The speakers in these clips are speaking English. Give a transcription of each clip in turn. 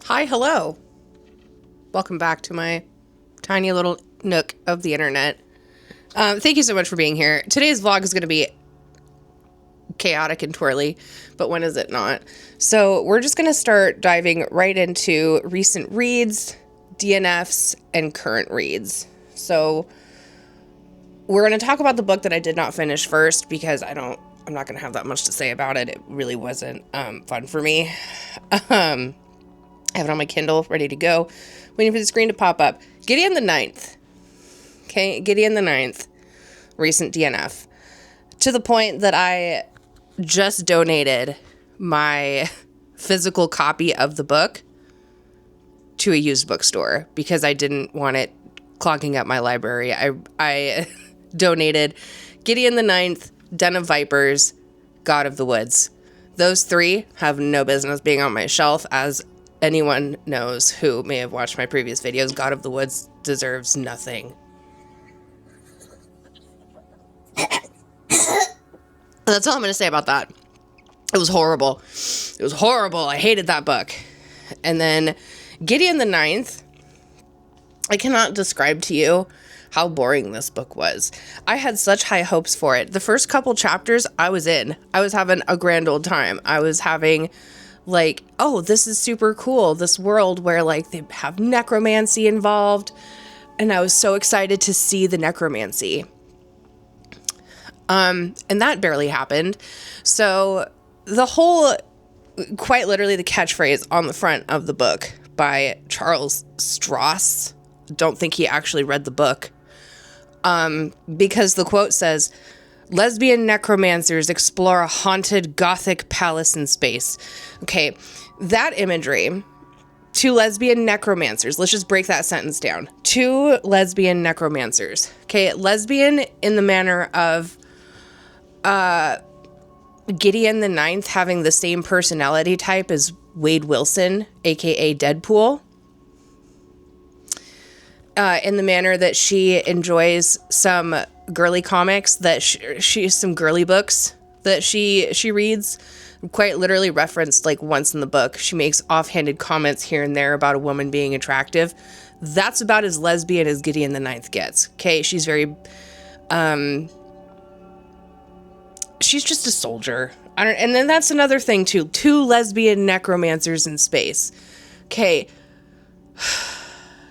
Hi, hello. Welcome back to my tiny little nook of the internet. Thank you so much for being here. Today's vlog is going to be chaotic and twirly, but when is it not? So we're just going to start diving right into recent reads, DNFs, and current reads. So we're going to talk about the book that I did not finish first because I'm not going to have that much to say about it. It really wasn't fun for me. I have it on my Kindle, ready to go, waiting for the screen to pop up. Gideon the Ninth. Okay, Gideon the Ninth, recent DNF. To the point that I just donated my physical copy of the book to a used bookstore because I didn't want it clogging up my library. I donated Gideon the Ninth, Den of Vipers, God of the Woods. Those three have no business being on my shelf, as anyone knows who may have watched my previous videos. God of the Woods deserves nothing. That's all I'm going to say about that. It was horrible. It was horrible. I hated that book. And then Gideon the Ninth, I cannot describe to you how boring this book was. I had such high hopes for it. The first couple chapters, I was in. I was having a grand old time. I was having like, oh, this is super cool. This world where like they have necromancy involved. And I was so excited to see the necromancy. And that barely happened. So the whole, quite literally the catchphrase on the front of the book by Charles Stross, don't think he actually read the book. Because the quote says, lesbian necromancers explore a haunted Gothic palace in space. Okay, that imagery, two lesbian necromancers, let's just break that sentence down. Two lesbian necromancers. Okay, lesbian in the manner of Gideon the Ninth having the same personality type as Wade Wilson, aka Deadpool. In the manner that she enjoys some girly comics, that she some girly books that she reads, quite literally referenced like once in the book. She makes offhanded comments here and there about a woman being attractive. That's about as lesbian as Gideon the Ninth gets. Okay, she's very, she's just a soldier. And then that's another thing too. Two lesbian necromancers in space. Okay.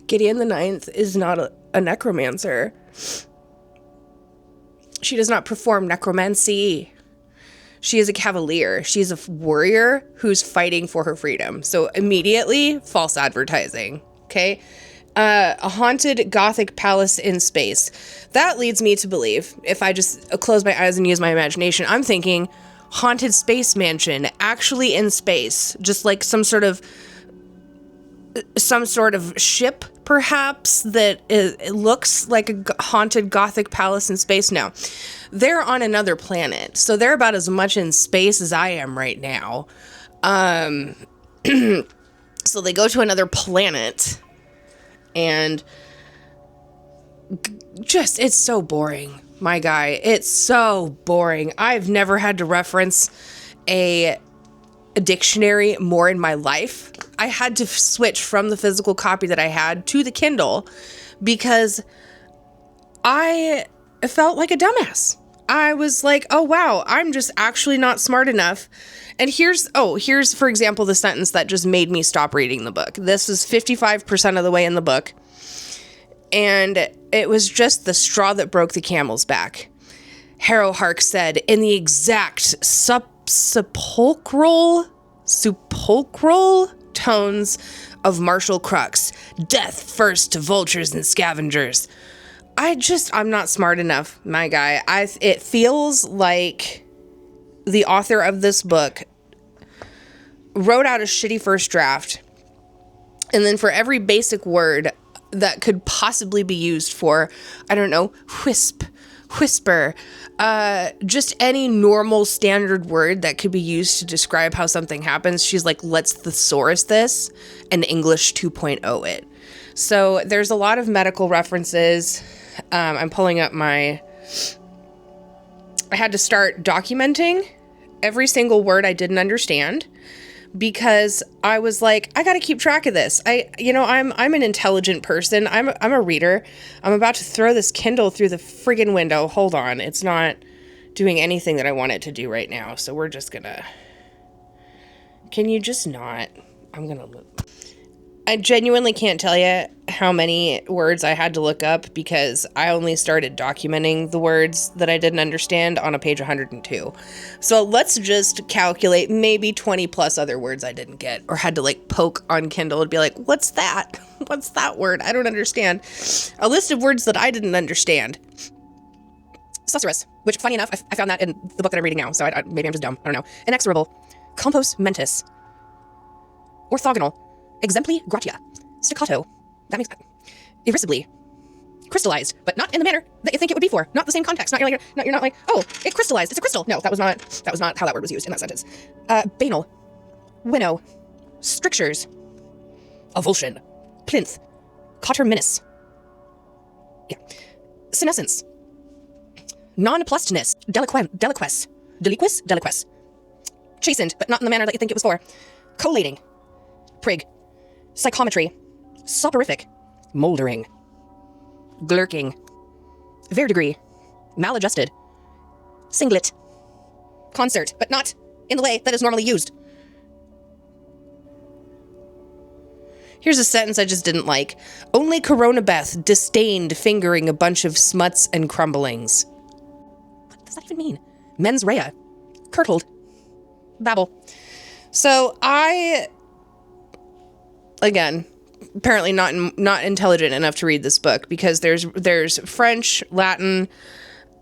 Gideon the Ninth is not a necromancer. She does not perform necromancy. She is a cavalier. She's a warrior who's fighting for her freedom. So immediately, false advertising. Okay? A haunted Gothic palace in space. That leads me to believe, if I just close my eyes and use my imagination, I'm thinking haunted space mansion, actually in space. Just like some sort of ship, perhaps, that it looks like a haunted Gothic palace in space. No, they're on another planet, so they're about as much in space as I am right now. So they go to another planet, and just, it's so boring, my guy. It's so boring. I've never had to reference a dictionary more in my life. I had to switch from the physical copy that I had to the Kindle because I felt like a dumbass. I was like, oh wow, I'm just actually not smart enough. And here's for example, the sentence that just made me stop reading the book. This is 55% of the way in the book. And it was just the straw that broke the camel's back. Harrowhark said, in the exact sepulchral tones of martial crux, death first to vultures and scavengers. I'm not smart enough, my guy. It feels like the author of this book wrote out a shitty first draft, and then for every basic word that could possibly be used for, I don't know, whisper, just any normal standard word that could be used to describe how something happens, she's like, let's thesaurus this and English 2.0 it. So there's a lot of medical references. I'm pulling up I had to start documenting every single word I didn't understand because I was like, I got to keep track of this. I'm an intelligent person. I'm a reader. I'm about to throw this Kindle through the friggin' window. Hold on. It's not doing anything that I want it to do right now. So we're just gonna, can you just not, I genuinely can't tell you how many words I had to look up because I only started documenting the words that I didn't understand on a page 102. So let's just calculate maybe 20 plus other words I didn't get or had to like poke on Kindle and be like, what's that? What's that word? I don't understand. A list of words that I didn't understand. Susurrus, which funny enough, I found that in the book that I'm reading now. So maybe I'm just dumb. I don't know. Inexorable. Compos mentis. Orthogonal. Exempli gratia. Staccato. That makes irrisibly. Crystallized, but not in the manner that you think it would be for. Not the same context. You're not like, oh, it crystallized. It's a crystal. No, that was not how that word was used in that sentence. Banal. Winnow. Strictures. Avulsion. Plinth. Coterminous. Yeah. Senescence. Non-plustinous. Deliquess. Deliquess. Chastened, but not in the manner that you think it was for. Collating. Prig. Psychometry. Soporific. Moldering. Glurking. Verdigris. Maladjusted. Singlet. Concert, but not in the way that is normally used. Here's a sentence I just didn't like. Only Coronabeth disdained fingering a bunch of smuts and crumblings. What does that even mean? Mens rea. Curdled. Babble. So again, apparently not intelligent enough to read this book because there's French, Latin,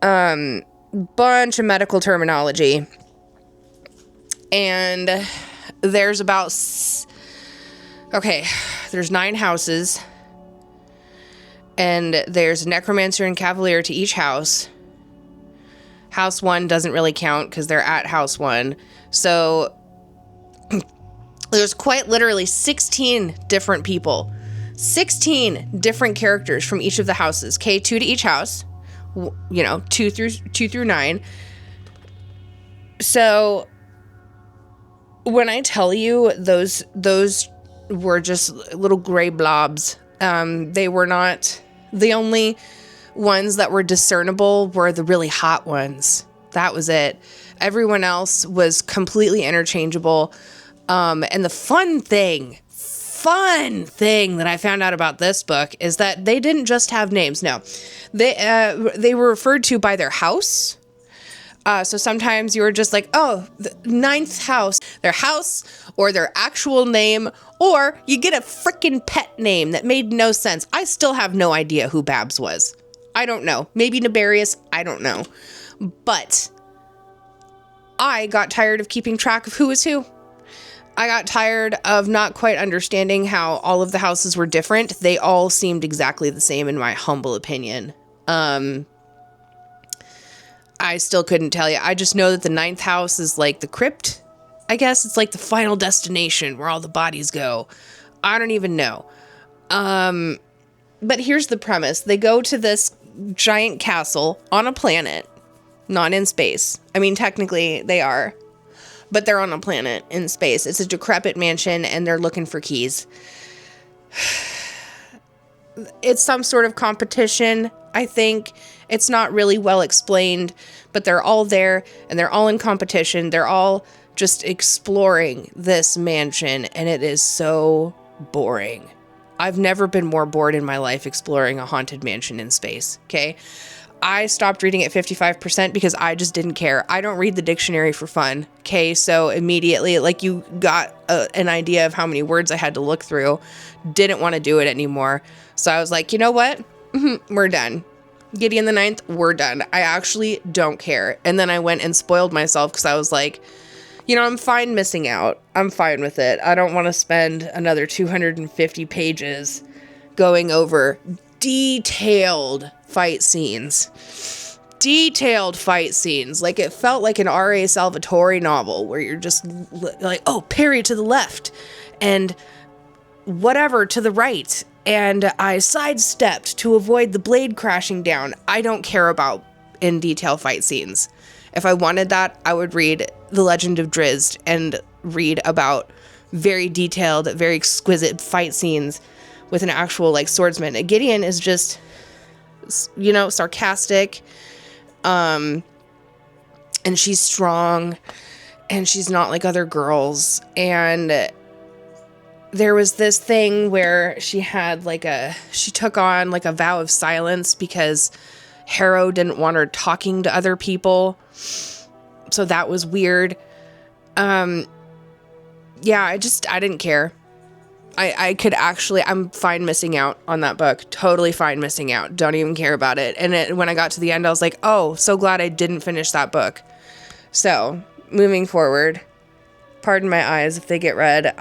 bunch of medical terminology, and there's there's 9 houses, and there's necromancer and cavalier to each house. House 1 doesn't really count because they're at house 1, so there's quite literally 16 different people, 16 different characters from each of the houses. Okay, 2 to each house, 2 through 9. So when I tell you those were just little gray blobs, they were not the only ones that were discernible. Were the really hot ones. That was it. Everyone else was completely interchangeable. And the fun thing that I found out about this book is that they didn't just have names. No, they were referred to by their house. So sometimes you were just like, oh, the 9th house, their house or their actual name, or you get a freaking pet name that made no sense. I still have no idea who Babs was. I don't know. Maybe Nefarious. I don't know. But I got tired of keeping track of who was who. I got tired of not quite understanding how all of the houses were different. They all seemed exactly the same in my humble opinion. I still couldn't tell you. I just know that the 9th house is like the crypt. I guess it's like the final destination where all the bodies go. I don't even know. But here's the premise. They go to this giant castle on a planet, not in space. I mean, technically they are. But they're on a planet in space. It's a decrepit mansion, and they're looking for keys. It's some sort of competition, I think. It's not really well explained, but they're all there, and they're all in competition. They're all just exploring this mansion, and it is so boring. I've never been more bored in my life exploring a haunted mansion in space, okay? I stopped reading at 55% because I just didn't care. I don't read the dictionary for fun. Okay, so immediately, like, you got an idea of how many words I had to look through. Didn't want to do it anymore. So I was like, you know what? We're done. Gideon the 9th, we're done. I actually don't care. And then I went and spoiled myself because I was like, I'm fine missing out. I'm fine with it. I don't want to spend another 250 pages going over detailed fight scenes. Like, it felt like an R.A. Salvatore novel where you're just like, oh, parry to the left and whatever to the right. And I sidestepped to avoid the blade crashing down. I don't care about in detail fight scenes. If I wanted that, I would read The Legend of Drizzt and read about very detailed, very exquisite fight scenes with an actual like swordsman. Gideon is just, you know, sarcastic, and she's strong, and she's not like other girls. And there was this thing where she took on like a vow of silence because Harrow didn't want her talking to other people. So that was weird. Yeah, I didn't care. I'm fine missing out on that book. Totally fine missing out. Don't even care about it. And when I got to the end, I was like, oh, so glad I didn't finish that book. So, moving forward, pardon my eyes if they get red.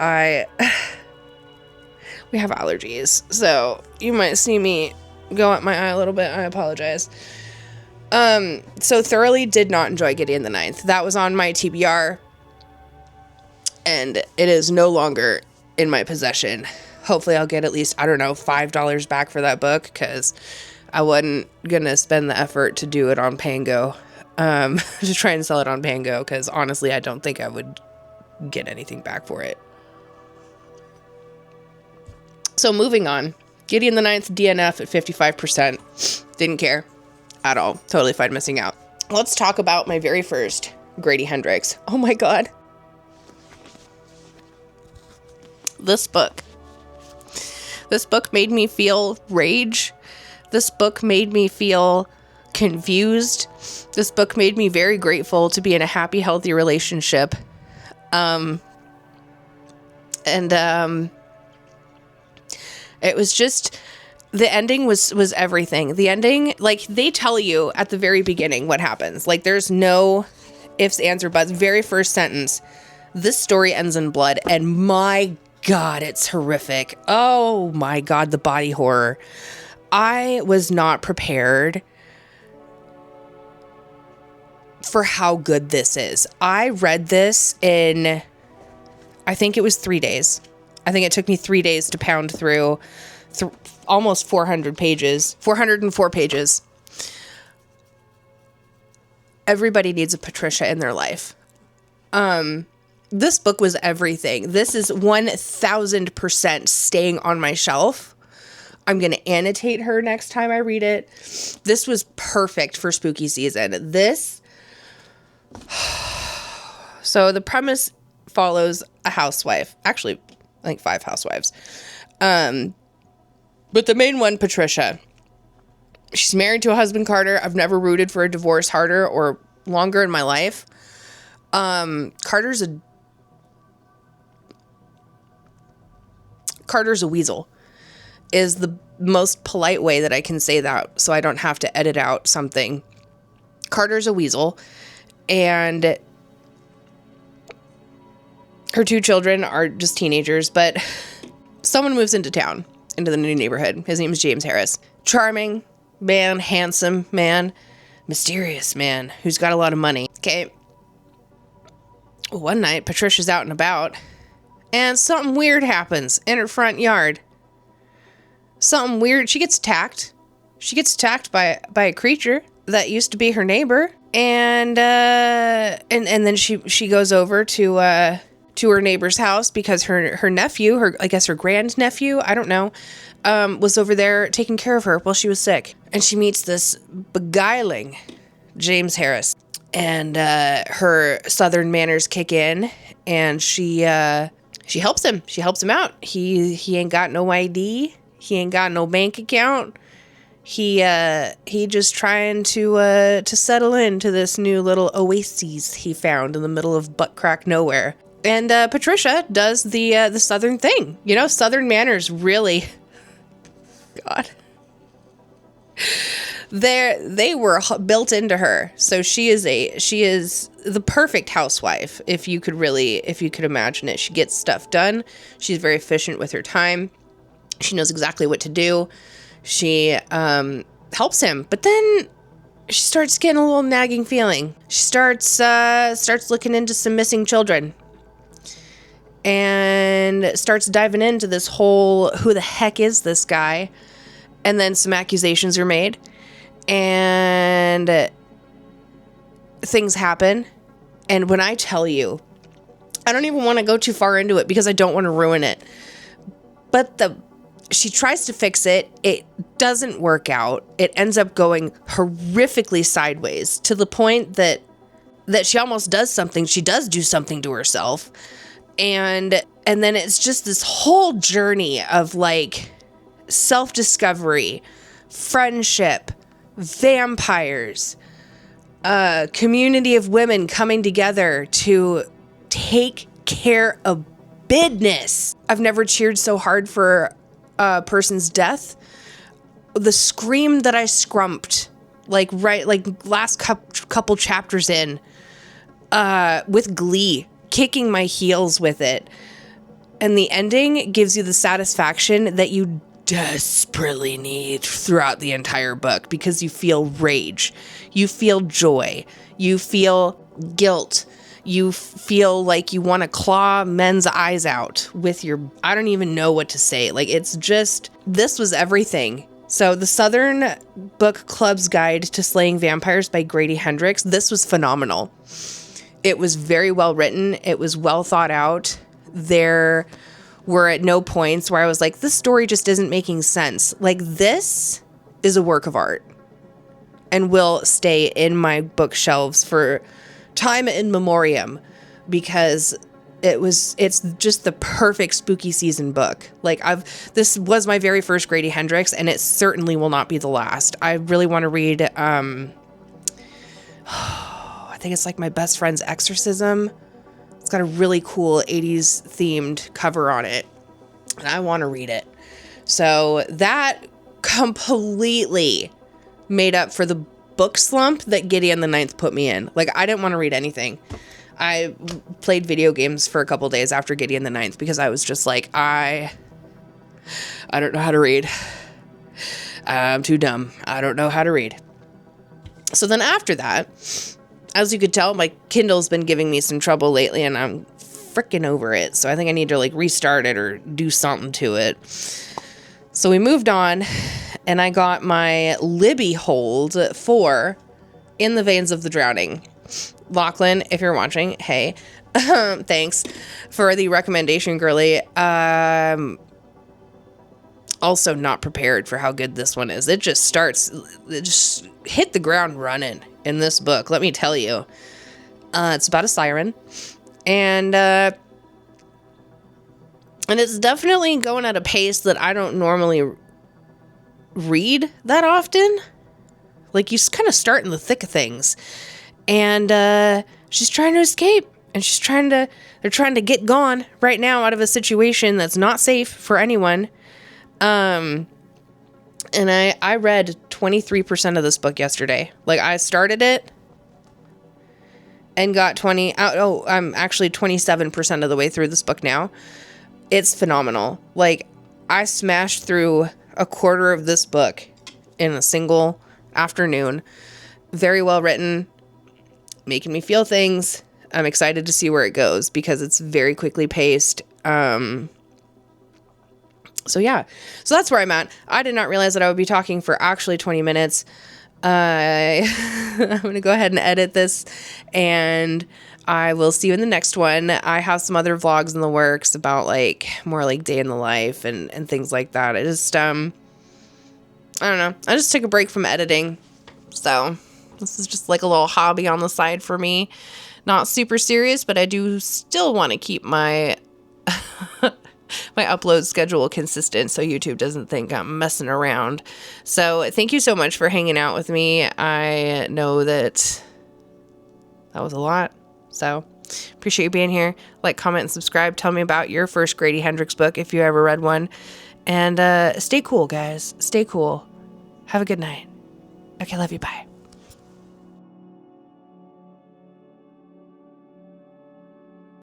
We have allergies, so you might see me go up my eye a little bit. I apologize. So thoroughly did not enjoy Gideon the Ninth. That was on my TBR, and it is no longer in my possession. Hopefully I'll get at least, I don't know, $5 back for that book, because I wasn't gonna spend the effort to do it on Pango, to try and sell it on Pango, because honestly I don't think I would get anything back for it. So moving on, Gideon the Ninth DNF at 55%. Didn't care at all. Totally fine missing out. Let's talk about my very first Grady Hendrix. Oh my God. This book made me feel rage. This book made me feel confused. This book made me very grateful to be in a happy, healthy relationship. It was just, the ending was everything. The ending, like, they tell you at the very beginning what happens. Like, there's no ifs, ands, or buts. Very first sentence, this story ends in blood, and my God, it's horrific. Oh my God, the body horror. I was not prepared for how good this is. I read this in, I think it was 3 days. I think it took me 3 days to pound through almost 400 pages, 404 pages. Everybody needs a Patricia in their life. This book was everything. This is 1000% staying on my shelf. I'm going to annotate her next time I read it. This was perfect for spooky season. So the premise follows a housewife. Actually, I think 5 housewives. But the main one, Patricia, she's married to a husband, Carter. I've never rooted for a divorce harder or longer in my life. Carter's a weasel is the most polite way that I can say that, so I don't have to edit out something. Carter's a weasel, and her 2 children are just teenagers, but someone moves into town, into the new neighborhood. His name is James Harris. Charming man, handsome man, mysterious man who's got a lot of money. Okay. One night, Patricia's out and about, and something weird happens in her front yard. Something weird. She gets attacked. She gets attacked by a creature that used to be her neighbor, and then she goes over to her neighbor's house because her nephew, I guess her grandnephew, I don't know, was over there taking care of her while she was sick. And she meets this beguiling James Harris, and her southern manners kick in, and she helps him. She helps him out. He ain't got no ID. He ain't got no bank account. He just trying to settle into this new little oasis he found in the middle of butt crack nowhere. And Patricia does the southern thing. You know, southern manners really, God, they were built into her. So she is the perfect housewife, if you could imagine it. She gets stuff done. She's very efficient with her time. She knows exactly what to do. She helps him, but then she starts getting a little nagging feeling. She starts looking into some missing children, and starts diving into this whole, who the heck is this guy? And then some accusations are made, and things happen. And when I tell you, I don't even want to go too far into it because I don't want to ruin it. But she tries to fix it. It doesn't work out. It ends up going horrifically sideways to the point that she almost does something. She does do something to herself. And then it's just this whole journey of like self-discovery, friendship, vampires, a community of women coming together to take care of business. I've never cheered so hard for a person's death. The scream that I scrumped, like last couple chapters in, with glee, kicking my heels with it. And the ending gives you the satisfaction that you desperately need throughout the entire book, because you feel rage, you feel joy, you feel guilt, you feel like you want to claw men's eyes out with your, I don't even know what to say. Like, it's just, this was everything. So the Southern Book Club's Guide to Slaying Vampires by Grady Hendrix, this was phenomenal. It was very well written. It was well thought out. There were at no points where I was like, this story just isn't making sense. Like, this is a work of art and will stay in my bookshelves for time in memoriam, because it's just the perfect spooky season book. Like, this was my very first Grady Hendrix, and it certainly will not be the last. I really want to read, I think it's like My Best Friend's Exorcism. It's got a really cool 80s themed cover on it, and I want to read it. So that completely made up for the book slump that Gideon the Ninth put me in. Like, I didn't want to read anything. I played video games for a couple days after Gideon the Ninth because I was just like, I don't know how to read. I'm too dumb. I don't know how to read. So then after that, as you could tell, my Kindle's been giving me some trouble lately, and I'm freaking over it. So I think I need to like restart it or do something to it. So we moved on, and I got my Libby hold for In the Veins of the Drowning. Lachlan, if you're watching, hey, thanks for the recommendation, girly. Also not prepared for how good this one is. It just hit the ground running in this book, let me tell you. It's about a siren, and it's definitely going at a pace that I don't normally read that often. Like, you kind of start in the thick of things, and she's trying to escape, and they're trying to get gone right now out of a situation that's not safe for anyone. And I read 23% of this book yesterday. Like, I started it and got I'm actually 27% of the way through this book now. It's phenomenal. Like, I smashed through a quarter of this book in a single afternoon. Very well written, making me feel things. I'm excited to see where it goes because it's very quickly paced. So yeah, so that's where I'm at. I did not realize that I would be talking for actually 20 minutes. I'm going to go ahead and edit this, and I will see you in the next one. I have some other vlogs in the works about like more like day in the life and things like that. I just, I don't know. I just took a break from editing. So this is just like a little hobby on the side for me. Not super serious, but I do still want to keep my my upload schedule consistent so YouTube doesn't think I'm messing around. So thank you so much for hanging out with me. I know that was a lot. So appreciate you being here. Like, comment, and subscribe. Tell me about your first Grady Hendrix book if you ever read one. And stay cool, guys. Stay cool. Have a good night. Okay, love you. Bye.